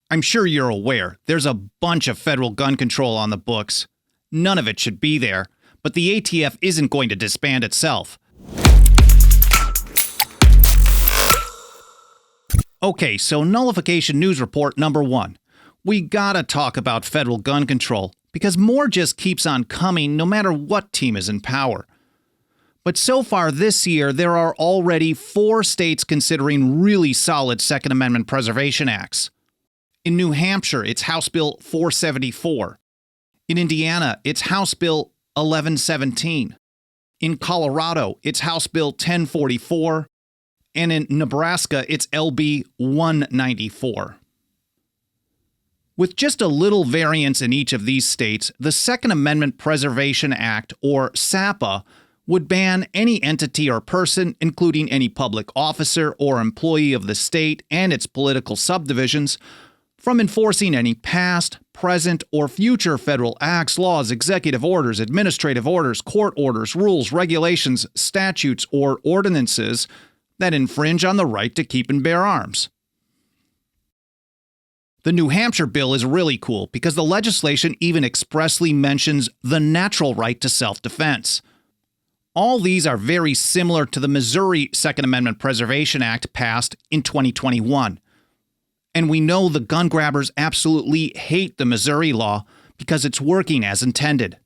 I'm sure you're aware there's a bunch of federal gun control on the books. None of it should be there, but the ATF isn't going to disband itself. Okay, so Nullification News Report number 1. We gotta talk about federal gun control, because more just keeps on coming no matter what team is in power. But so far this year, there are already 4 states considering really solid Second Amendment preservation acts. In New Hampshire, it's House Bill 474. In Indiana, it's House Bill 1117. In Colorado, it's House Bill 1044. And in Nebraska, it's LB 194. With just a little variance in each of these states, the Second Amendment Preservation Act, or SAPA, would ban any entity or person, including any public officer or employee of the state and its political subdivisions, from enforcing any past, present, or future federal acts, laws, executive orders, administrative orders, court orders, rules, regulations, statutes, or ordinances that infringe on the right to keep and bear arms. The New Hampshire bill is really cool because the legislation even expressly mentions the natural right to self-defense. All these are very similar to the Missouri Second Amendment Preservation Act passed in 2021. And we know the gun grabbers absolutely hate the Missouri law because it's working as intended.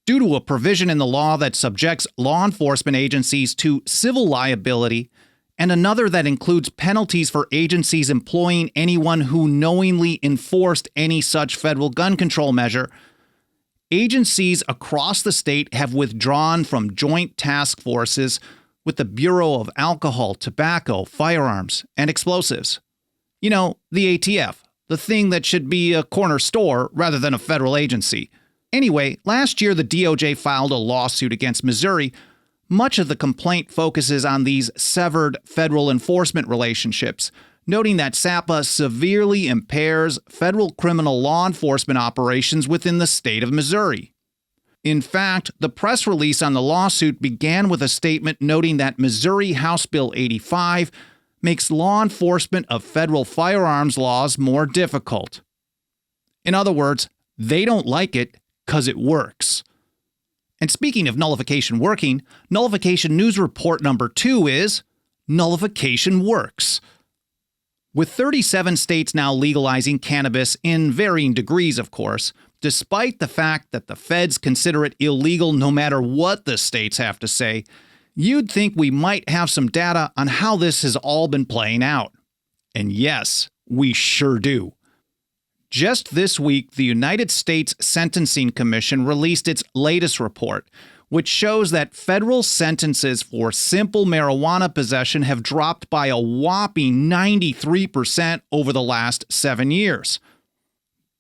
Due to a provision in the law that subjects law enforcement agencies to civil liability, and another that includes penalties for agencies employing anyone who knowingly enforced any such federal gun control measure, agencies across the state have withdrawn from joint task forces with the Bureau of Alcohol, Tobacco, Firearms, and Explosives. You know, the ATF, the thing that should be a corner store rather than a federal agency. Anyway, last year the DOJ filed a lawsuit against Missouri. Much of the complaint focuses on these severed federal enforcement relationships, noting that SAPA severely impairs federal criminal law enforcement operations within the state of Missouri. In fact, the press release on the lawsuit began with a statement noting that Missouri House Bill 85 makes law enforcement of federal firearms laws more difficult. In other words, they don't like it because it works. And speaking of nullification working, Nullification News Report number 2 is Nullification Works. With 37 states now legalizing cannabis in varying degrees, of course, despite the fact that the feds consider it illegal no matter what the states have to say, you'd think we might have some data on how this has all been playing out. And yes, we sure do. Just this week, the United States Sentencing Commission released its latest report, which shows that federal sentences for simple marijuana possession have dropped by a whopping 93% over the last 7 years.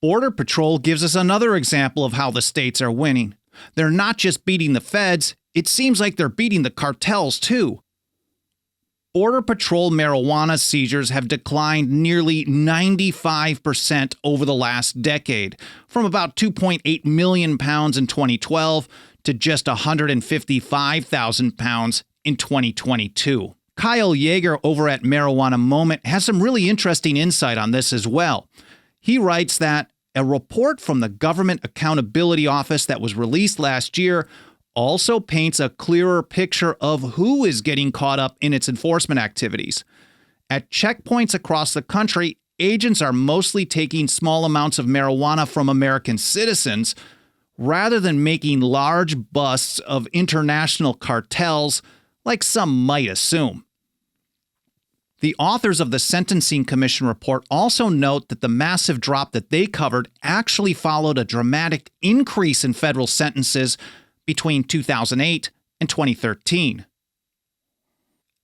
Border Patrol gives us another example of how the states are winning. They're not just beating the feds, it seems like they're beating the cartels too. Border Patrol marijuana seizures have declined nearly 95% over the last decade, from about 2.8 million pounds in 2012 to just 155,000 pounds in 2022. Kyle Yeager over at Marijuana Moment has some really interesting insight on this as well. He writes that a report from the Government Accountability Office that was released last year also paints a clearer picture of who is getting caught up in its enforcement activities. At checkpoints across the country, agents are mostly taking small amounts of marijuana from American citizens rather than making large busts of international cartels like some might assume. The authors of the Sentencing Commission report also note that the massive drop that they covered actually followed a dramatic increase in federal sentences between 2008 and 2013.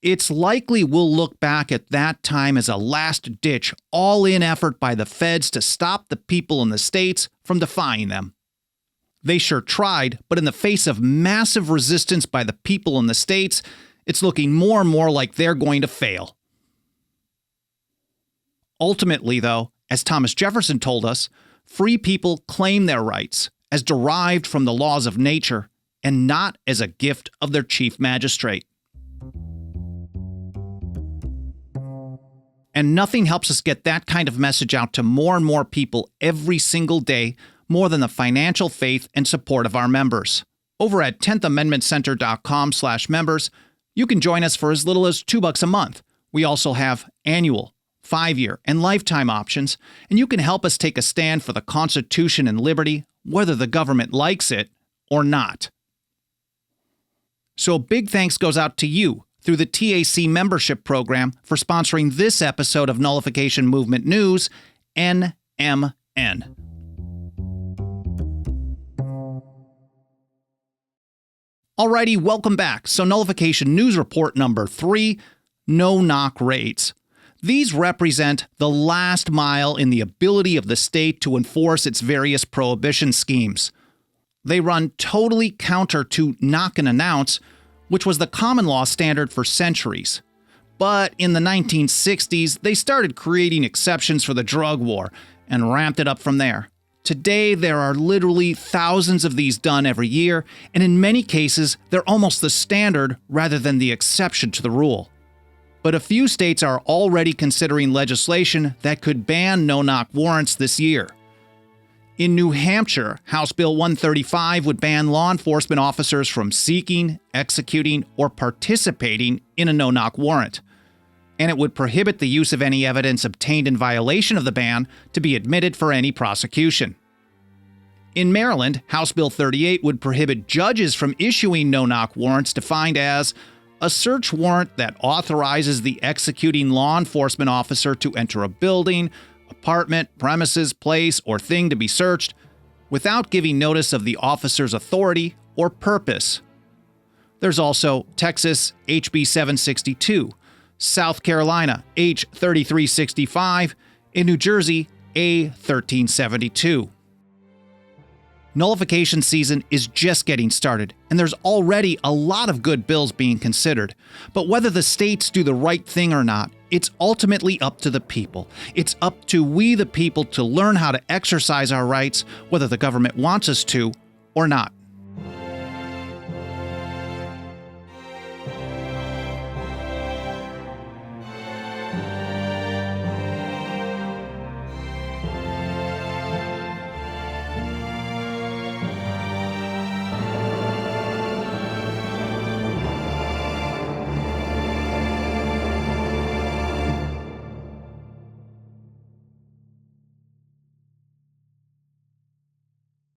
It's likely we'll look back at that time as a last-ditch, all-in effort by the feds to stop the people in the states from defying them. They sure tried, but in the face of massive resistance by the people in the states, it's looking more and more like they're going to fail. Ultimately, though, as Thomas Jefferson told us, free people claim their rights as derived from the laws of nature and not as a gift of their chief magistrate. And nothing helps us get that kind of message out to more and more people every single day more than the financial faith and support of our members. Over at 10thamendmentcenter.com/members, you can join us for as little as $2 a month. We also have annual, 5-year, and lifetime options, and you can help us take a stand for the Constitution and liberty, whether the government likes it or not. So a big thanks goes out to you through the TAC membership program for sponsoring this episode of Nullification Movement News, NMN. Alrighty, welcome back. So Nullification News Report number 3, no-knock raids. These represent the last mile in the ability of the state to enforce its various prohibition schemes. They run totally counter to knock and announce, which was the common law standard for centuries. But in the 1960s, they started creating exceptions for the drug war and ramped it up from there. Today, there are literally thousands of these done every year, and in many cases, they're almost the standard rather than the exception to the rule. But a few states are already considering legislation that could ban no-knock warrants this year. In New Hampshire, House Bill 135 would ban law enforcement officers from seeking, executing, or participating in a no-knock warrant. And it would prohibit the use of any evidence obtained in violation of the ban to be admitted for any prosecution. In Maryland, House Bill 38 would prohibit judges from issuing no-knock warrants defined as a search warrant that authorizes the executing law enforcement officer to enter a building, apartment, premises, place, or thing to be searched without giving notice of the officer's authority or purpose. There's also Texas HB 762, South Carolina H 3365, and New Jersey A 1372. Nullification season is just getting started, and there's already a lot of good bills being considered. But whether the states do the right thing or not, it's ultimately up to the people. It's up to we the people to learn how to exercise our rights, whether the government wants us to or not.